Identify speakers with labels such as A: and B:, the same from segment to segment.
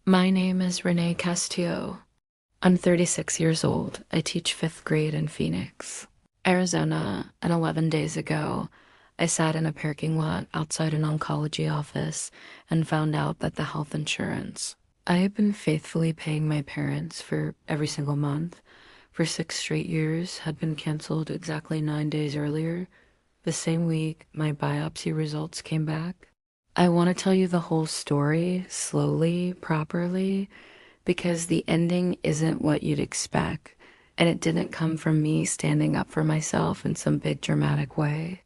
A: My name is Renee Castillo. I'm 36 years old. I teach fifth grade in Phoenix, Arizona, and 11 days ago, I sat in a parking lot outside an oncology office and found out that the health insurance I had been faithfully paying my parents for every single month for 6 straight years had been canceled exactly 9 days earlier, the same week my biopsy results came back. I want to tell you the whole story slowly, properly, because the ending isn't what you'd expect, and it didn't come from me standing up for myself in some big dramatic way.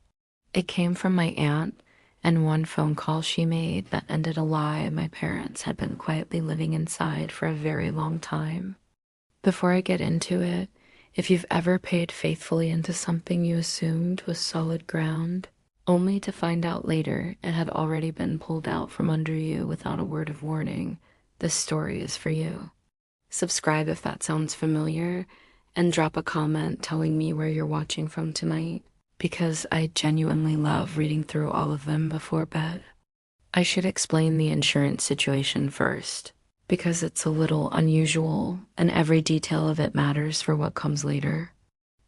A: It came from my aunt and one phone call she made that ended a lie my parents had been quietly living inside for a very long time. Before I get into it, if you've ever paid faithfully into something you assumed was solid ground, only to find out later it had already been pulled out from under you without a word of warning, this story is for you. Subscribe if that sounds familiar, and drop a comment telling me where you're watching from tonight, because I genuinely love reading through all of them before bed. I should explain the insurance situation first, because it's a little unusual and every detail of it matters for what comes later.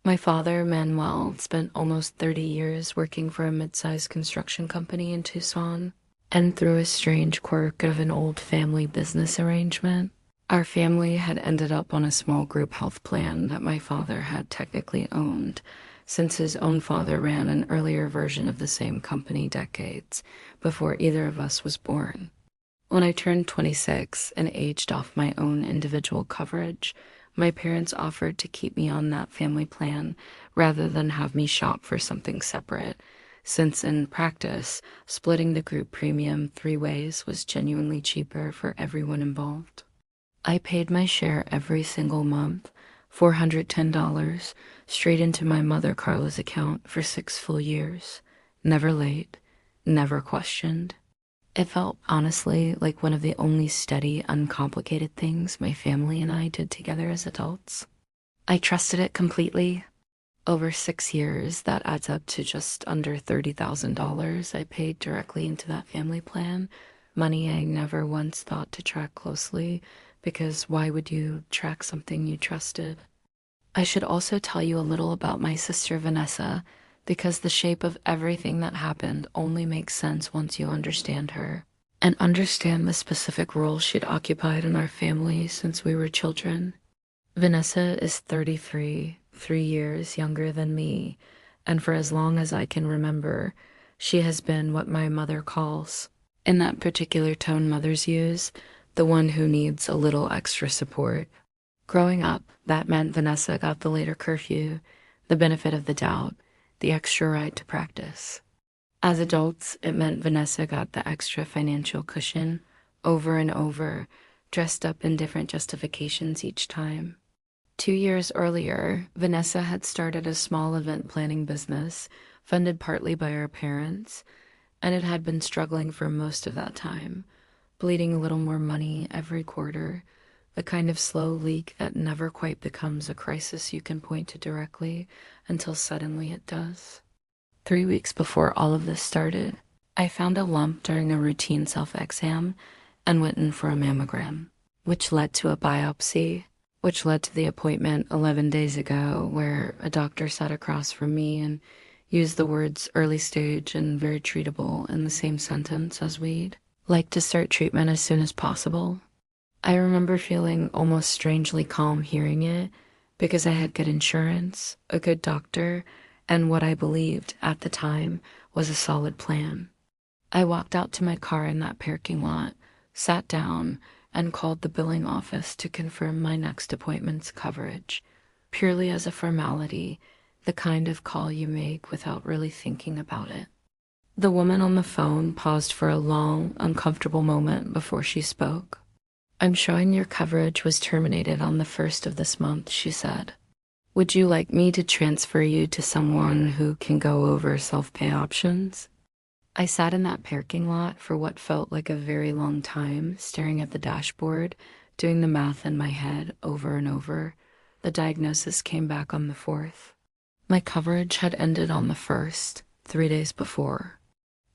A: My father, Manuel, spent almost 30 years working for a mid-sized construction company in Tucson, and through a strange quirk of an old family business arrangement, our family had ended up on a small group health plan that my father had technically owned, since his own father ran an earlier version of the same company decades before either of us was born. When I turned 26 and aged off my own individual coverage, my parents offered to keep me on that family plan rather than have me shop for something separate, since in practice, splitting the group premium 3 ways was genuinely cheaper for everyone involved. I paid my share every single month, $410, straight into my mother Carla's account for 6 full years. Never late, never questioned. It felt honestly like one of the only steady, uncomplicated things my family and I did together as adults. I trusted it completely. Over 6 years, that adds up to just under $30,000 I paid directly into that family plan, money I never once thought to track closely, because why would you track something you trusted? I should also tell you a little about my sister Vanessa, because the shape of everything that happened only makes sense once you understand her, and understand the specific role she'd occupied in our family since we were children. Vanessa is 33, 3 years younger than me, and for as long as I can remember, she has been what my mother calls, in that particular tone mothers use, the one who needs a little extra support. Growing up, that meant Vanessa got the later curfew, the benefit of the doubt, the extra right to practice. As adults, it meant Vanessa got the extra financial cushion over and over, dressed up in different justifications each time. 2 years earlier, Vanessa had started a small event planning business, funded partly by her parents, and it had been struggling for most of that time, bleeding a little more money every quarter, the kind of slow leak that never quite becomes a crisis you can point to directly until suddenly it does. 3 weeks before all of this started, I found a lump during a routine self-exam and went in for a mammogram, which led to a biopsy, which led to the appointment 11 days ago where a doctor sat across from me and used the words early stage and very treatable in the same sentence as we'd like to start treatment as soon as possible. I remember feeling almost strangely calm hearing it because I had good insurance, a good doctor, and what I believed at the time was a solid plan. I walked out to my car in that parking lot, sat down, and called the billing office to confirm my next appointment's coverage, purely as a formality, the kind of call you make without really thinking about it. The woman on the phone paused for a long, uncomfortable moment before she spoke. "I'm showing your coverage was terminated on the 1st of this month," she said. "Would you like me to transfer you to someone who can go over self-pay options?" I sat in that parking lot for what felt like a very long time, staring at the dashboard, doing the math in my head over and over. The diagnosis came back on the 4th. My coverage had ended on the 1st, 3 days before.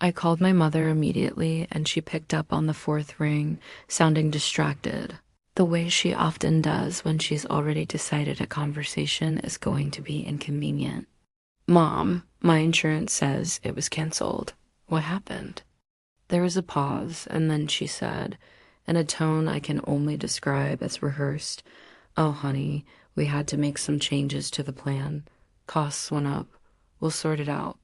A: I called my mother immediately, and she picked up on the fourth ring, sounding distracted, the way she often does when she's already decided a conversation is going to be inconvenient. Mom, my insurance says it was canceled. What happened? There was a pause, and then she said, in a tone I can only describe as rehearsed, "Oh, honey, we had to make some changes to the plan. Costs went up. We'll sort it out."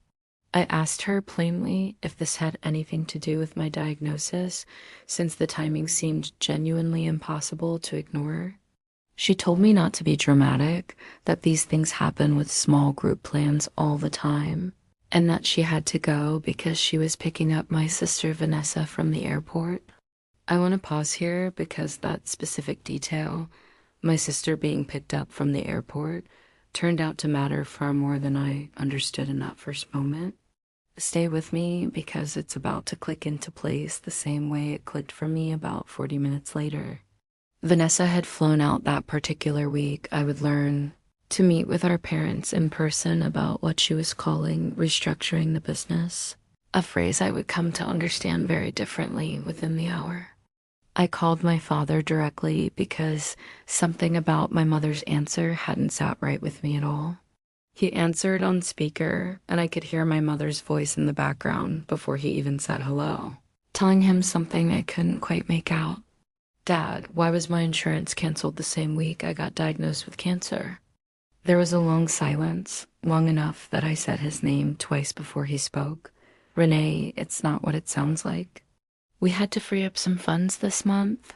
A: I asked her plainly if this had anything to do with my diagnosis, since the timing seemed genuinely impossible to ignore. She told me not to be dramatic, that these things happen with small group plans all the time, and that she had to go because she was picking up my sister Vanessa from the airport. I want to pause here because that specific detail, my sister being picked up from the airport, turned out to matter far more than I understood in that first moment. Stay with me because it's about to click into place the same way it clicked for me about 40 minutes later. Vanessa had flown out that particular week, I would learn, to meet with our parents in person about what she was calling restructuring the business, a phrase I would come to understand very differently within the hour. I called my father directly because something about my mother's answer hadn't sat right with me at all. He answered on speaker, and I could hear my mother's voice in the background before he even said hello, telling him something I couldn't quite make out. "Dad, why was my insurance canceled the same week I got diagnosed with cancer?" There was a long silence, long enough that I said his name twice before he spoke. "Renee, it's not what it sounds like. We had to free up some funds this month.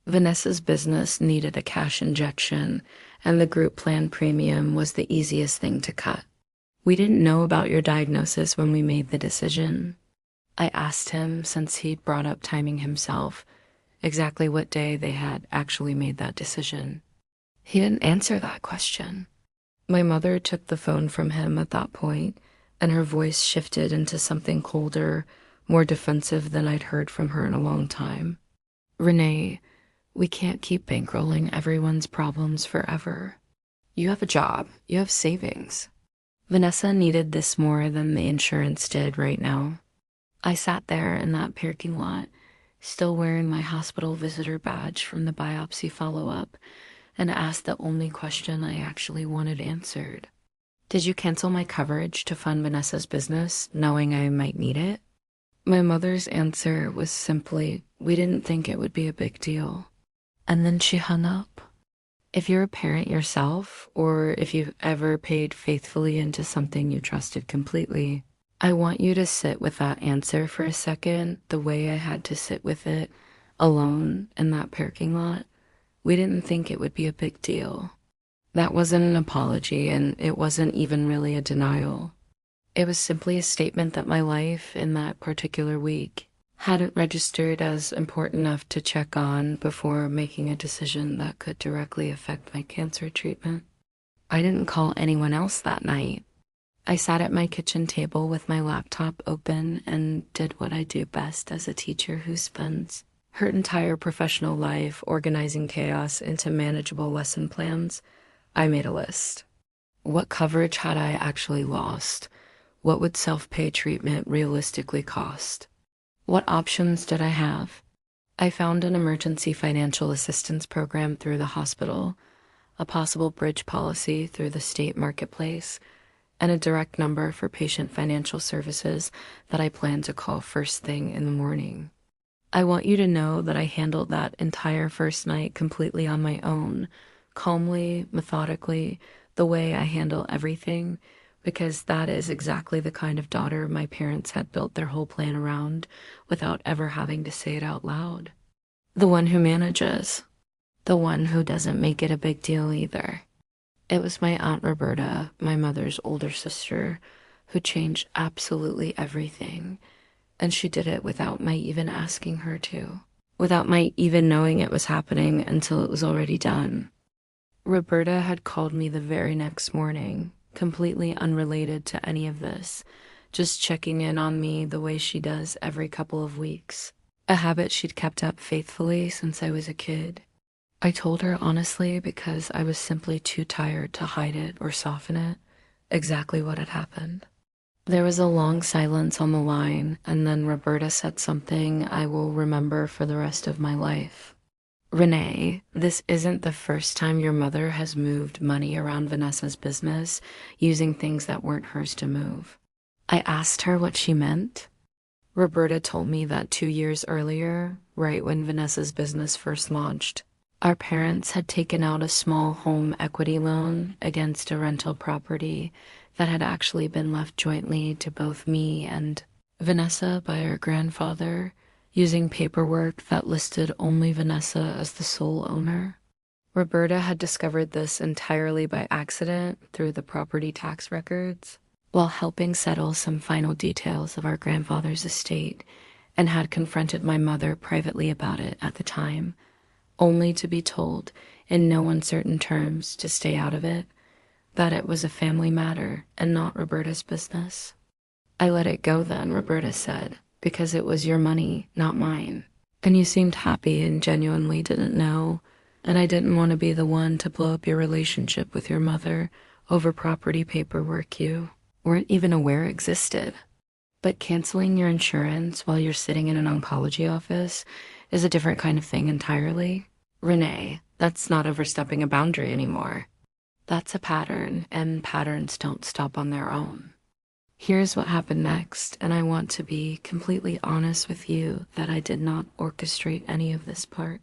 A: Vanessa's business needed a cash injection, and the group plan premium was the easiest thing to cut. We didn't know about your diagnosis when we made the decision." I asked him, since he'd brought up timing himself, exactly what day they had actually made that decision. He didn't answer that question. My mother took the phone from him at that point, and her voice shifted into something colder, more defensive than I'd heard from her in a long time. "Renee, we can't keep bankrolling everyone's problems forever. You have a job, you have savings." Vanessa needed this more than the insurance did right now. I sat there in that parking lot, still wearing my hospital visitor badge from the biopsy follow-up, and asked the only question I actually wanted answered. "Did you cancel my coverage to fund Vanessa's business, knowing I might need it?" My mother's answer was simply, "We didn't think it would be a big deal." And then she hung up. If you're a parent yourself, or if you've ever paid faithfully into something you trusted completely, I want you to sit with that answer for a second, the way I had to sit with it, alone in that parking lot. We didn't think it would be a big deal. That wasn't an apology, and it wasn't even really a denial. It was simply a statement that my life in that particular week hadn't registered as important enough to check on before making a decision that could directly affect my cancer treatment. I didn't call anyone else that night. I sat at my kitchen table with my laptop open and did what I do best as a teacher who spends her entire professional life organizing chaos into manageable lesson plans. I made a list. What coverage had I actually lost? What would self-pay treatment realistically cost? What options did I have? I found an emergency financial assistance program through the hospital, a possible bridge policy through the state marketplace, and a direct number for patient financial services that I plan to call first thing in the morning. I want you to know that I handled that entire first night completely on my own, calmly, methodically, the way I handle everything, because that is exactly the kind of daughter my parents had built their whole plan around without ever having to say it out loud. The one who manages. The one who doesn't make it a big deal either. It was my Aunt Roberta, my mother's older sister, who changed absolutely everything, and she did it without my even asking her to, without my even knowing it was happening until it was already done. Roberta had called me the very next morning, completely unrelated to any of this, just checking in on me the way she does every couple of weeks, a habit she'd kept up faithfully since I was a kid. I told her honestly because I was simply too tired to hide it or soften it, exactly what had happened. There was a long silence on the line, and then Roberta said something I will remember for the rest of my life. Renee, this isn't the first time your mother has moved money around Vanessa's business using things that weren't hers to move. I asked her what she meant. Roberta told me that 2 years earlier, right when Vanessa's business first launched, our parents had taken out a small home equity loan against a rental property that had actually been left jointly to both me and Vanessa by our grandfather, using paperwork that listed only Vanessa as the sole owner. Roberta had discovered this entirely by accident through the property tax records, while helping settle some final details of our grandfather's estate, and had confronted my mother privately about it at the time, only to be told, in no uncertain terms, to stay out of it, that it was a family matter and not Roberta's business. I let it go then, Roberta said, because it was your money, not mine. And you seemed happy and genuinely didn't know, and I didn't want to be the one to blow up your relationship with your mother over property paperwork you weren't even aware existed. But canceling your insurance while you're sitting in an oncology office is a different kind of thing entirely. Renee, that's not overstepping a boundary anymore. That's a pattern, and patterns don't stop on their own. Here's what happened next, and I want to be completely honest with you that I did not orchestrate any of this part.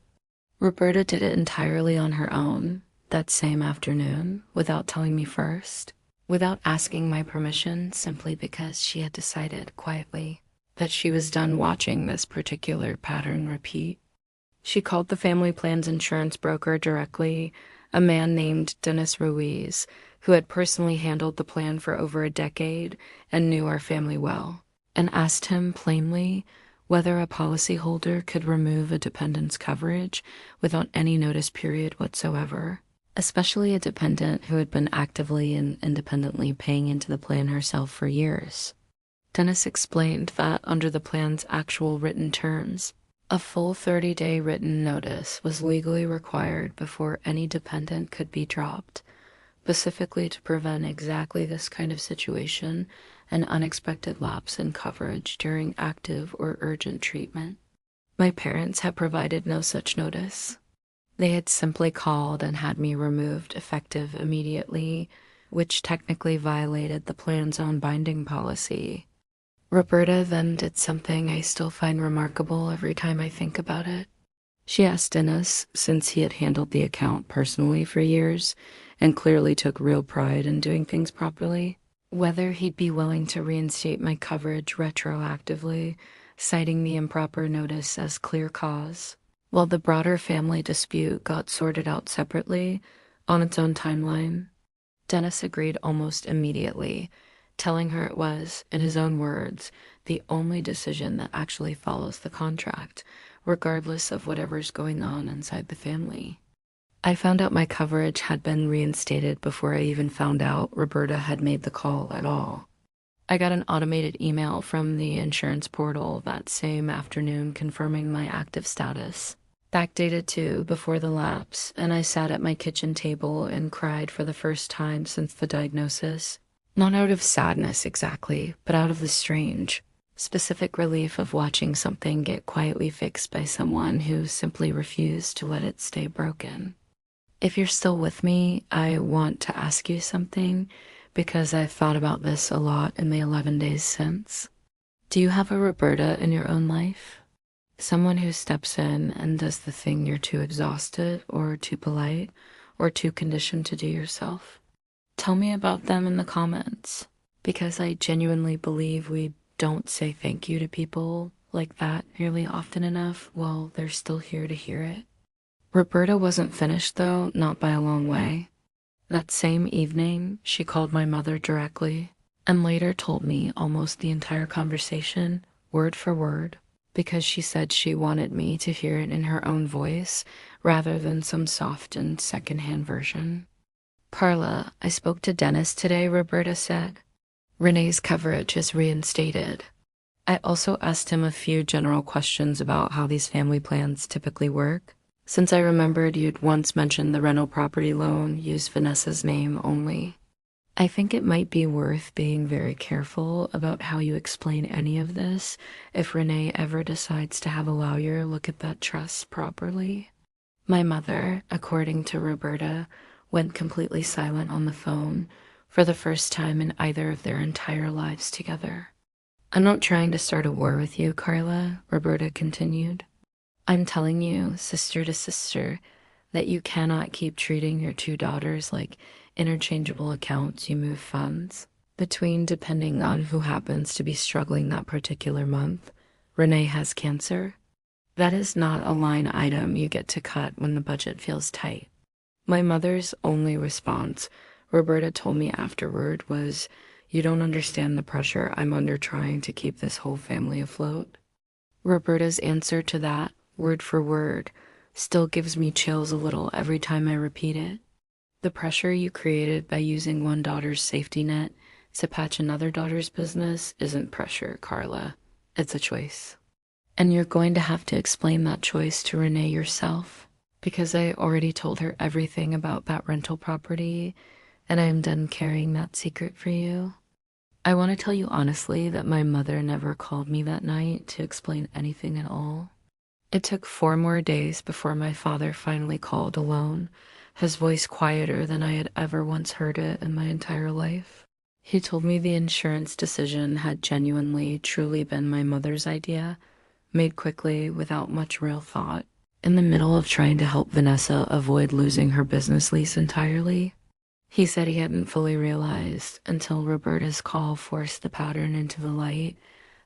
A: Roberta did it entirely on her own, that same afternoon, without telling me first, without asking my permission, simply because she had decided quietly that she was done watching this particular pattern repeat. She called the family plan's insurance broker directly, a man named Dennis Ruiz, who had personally handled the plan for over a decade and knew our family well, and asked him plainly whether a policyholder could remove a dependent's coverage without any notice period whatsoever, especially a dependent who had been actively and independently paying into the plan herself for years. Dennis explained that under the plan's actual written terms, a full 30-day written notice was legally required before any dependent could be dropped, specifically to prevent exactly this kind of situation, an unexpected lapse in coverage during active or urgent treatment. My parents had provided no such notice. They had simply called and had me removed effective immediately, which technically violated the plan's own binding policy. Roberta then did something I still find remarkable every time I think about it. She asked Dennis, since he had handled the account personally for years and clearly took real pride in doing things properly, whether he'd be willing to reinstate my coverage retroactively, citing the improper notice as clear cause, while the broader family dispute got sorted out separately on its own timeline. Dennis agreed almost immediately, telling her it was, in his own words, the only decision that actually follows the contract, regardless of whatever's going on inside the family. I found out my coverage had been reinstated before I even found out Roberta had made the call at all. I got an automated email from the insurance portal that same afternoon confirming my active status, backdated to before the lapse, and I sat at my kitchen table and cried for the first time since the diagnosis. Not out of sadness exactly, but out of the strange, specific relief of watching something get quietly fixed by someone who simply refused to let it stay broken. If you're still with me, I want to ask you something, because I've thought about this a lot in the 11 days since. Do you have a Roberta in your own life? Someone who steps in and does the thing you're too exhausted or too polite or too conditioned to do yourself? Tell me about them in the comments, because I genuinely believe we don't say thank you to people like that nearly often enough while they're still here to hear it. Roberta wasn't finished though, not by a long way. That same evening, she called my mother directly and later told me almost the entire conversation, word for word, because she said she wanted me to hear it in her own voice rather than some soft and secondhand version. Carla, I spoke to Dennis today, Roberta said. Renee's coverage is reinstated. I also asked him a few general questions about how these family plans typically work, since I remembered you'd once mentioned the rental property loan used Vanessa's name only. I think it might be worth being very careful about how you explain any of this if Renee ever decides to have a lawyer look at that trust properly. My mother, according to Roberta, went completely silent on the phone for the first time in either of their entire lives together. I'm not trying to start a war with you, Carla, Roberta continued. I'm telling you, sister to sister, that you cannot keep treating your two daughters like interchangeable accounts you move funds between depending on who happens to be struggling that particular month. Renee has cancer. That is not a line item you get to cut when the budget feels tight. My mother's only response, Roberta told me afterward, was, "You don't understand the pressure I'm under trying to keep this whole family afloat." Roberta's answer to that, word for word, still gives me chills a little every time I repeat it. The pressure you created by using one daughter's safety net to patch another daughter's business isn't pressure, Carla. It's a choice. And you're going to have to explain that choice to Renee yourself, because I already told her everything about that rental property, and I am done carrying that secret for you. I want to tell you honestly that my mother never called me that night to explain anything at all. It took 4 more days before my father finally called alone, his voice quieter than I had ever once heard it in my entire life. He told me the insurance decision had genuinely, truly been my mother's idea, made quickly without much real thought, in the middle of trying to help Vanessa avoid losing her business lease entirely. He said he hadn't fully realized, until Roberta's call forced the pattern into the light,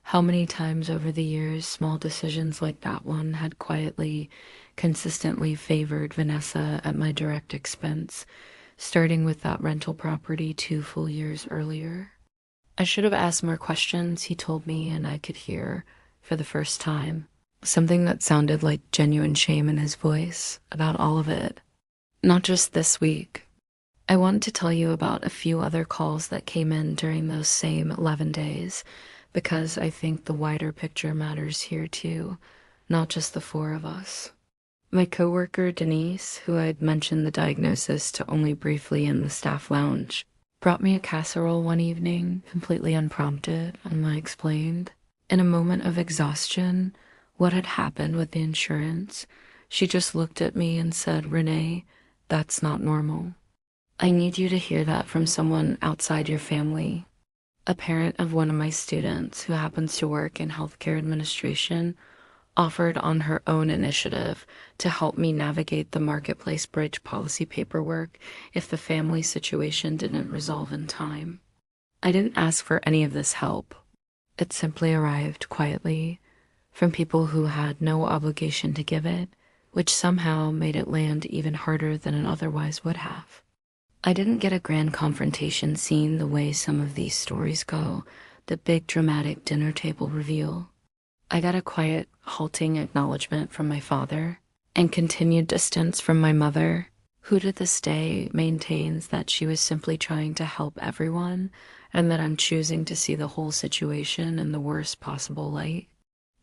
A: how many times over the years small decisions like that one had quietly, consistently favored Vanessa at my direct expense, starting with that rental property 2 full years earlier. I should have asked more questions, he told me, and I could hear, for the first time, something that sounded like genuine shame in his voice about all of it. Not just this week. I wanted to tell you about a few other calls that came in during those same 11 days, because I think the wider picture matters here too, not just the 4 of us. My coworker Denise, who I'd mentioned the diagnosis to only briefly in the staff lounge, brought me a casserole one evening, completely unprompted, Emma explained. In a moment of exhaustion, what had happened with the insurance, she just looked at me and said, "Renee, that's not normal. I need you to hear that from someone outside your family." A parent of one of my students who happens to work in healthcare administration offered on her own initiative to help me navigate the marketplace bridge policy paperwork if the family situation didn't resolve in time. I didn't ask for any of this help. It simply arrived quietly from people who had no obligation to give it, which somehow made it land even harder than it otherwise would have. I didn't get a grand confrontation scene the way some of these stories go, the big dramatic dinner table reveal. I got a quiet, halting acknowledgement from my father, and continued distance from my mother, who to this day maintains that she was simply trying to help everyone, and that I'm choosing to see the whole situation in the worst possible light.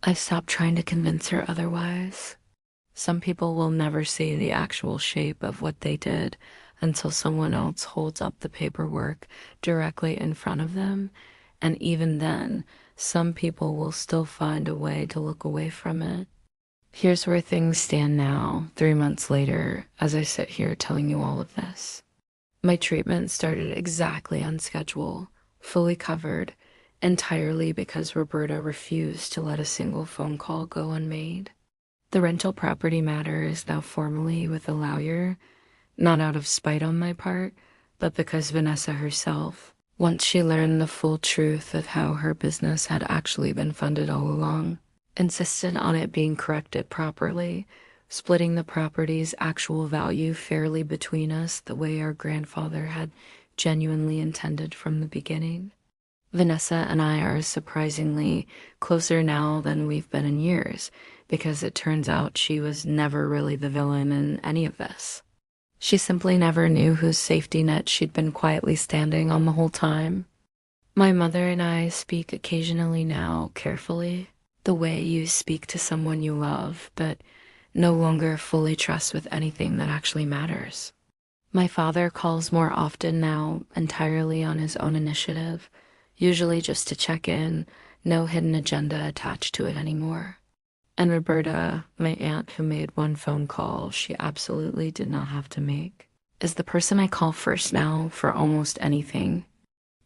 A: I stopped trying to convince her otherwise. Some people will never see the actual shape of what they did until someone else holds up the paperwork directly in front of them, and even then, some people will still find a way to look away from it. Here's where things stand now, 3 months later, as I sit here telling you all of this. My treatment started exactly on schedule, fully covered, entirely because Roberta refused to let a single phone call go unmade. The rental property matter is now formally with a lawyer, not out of spite on my part, but because Vanessa herself, once she learned the full truth of how her business had actually been funded all along, insisted on it being corrected properly, splitting the property's actual value fairly between us the way our grandfather had genuinely intended from the beginning. Vanessa and I are surprisingly closer now than we've been in years, because it turns out she was never really the villain in any of this. She simply never knew whose safety net she'd been quietly standing on the whole time. My mother and I speak occasionally now, carefully, the way you speak to someone you love, but no longer fully trust with anything that actually matters. My father calls more often now, entirely on his own initiative, usually just to check in, no hidden agenda attached to it anymore. And Roberta, my aunt who made one phone call she absolutely did not have to make, is the person I call first now for almost anything.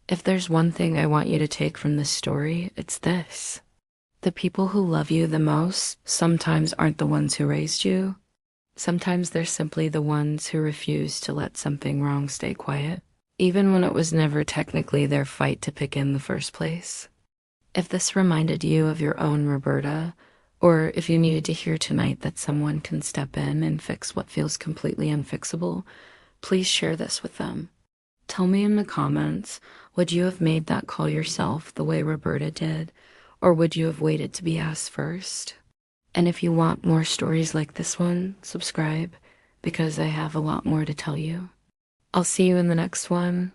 A: If there's one thing I want you to take from this story, it's this. The people who love you the most sometimes aren't the ones who raised you. Sometimes they're simply the ones who refuse to let something wrong stay quiet, even when it was never technically their fight to pick in the first place. If this reminded you of your own Roberta, or if you needed to hear tonight that someone can step in and fix what feels completely unfixable, please share this with them. Tell me in the comments, would you have made that call yourself the way Roberta did, or would you have waited to be asked first? And if you want more stories like this one, subscribe, because I have a lot more to tell you. I'll see you in the next one.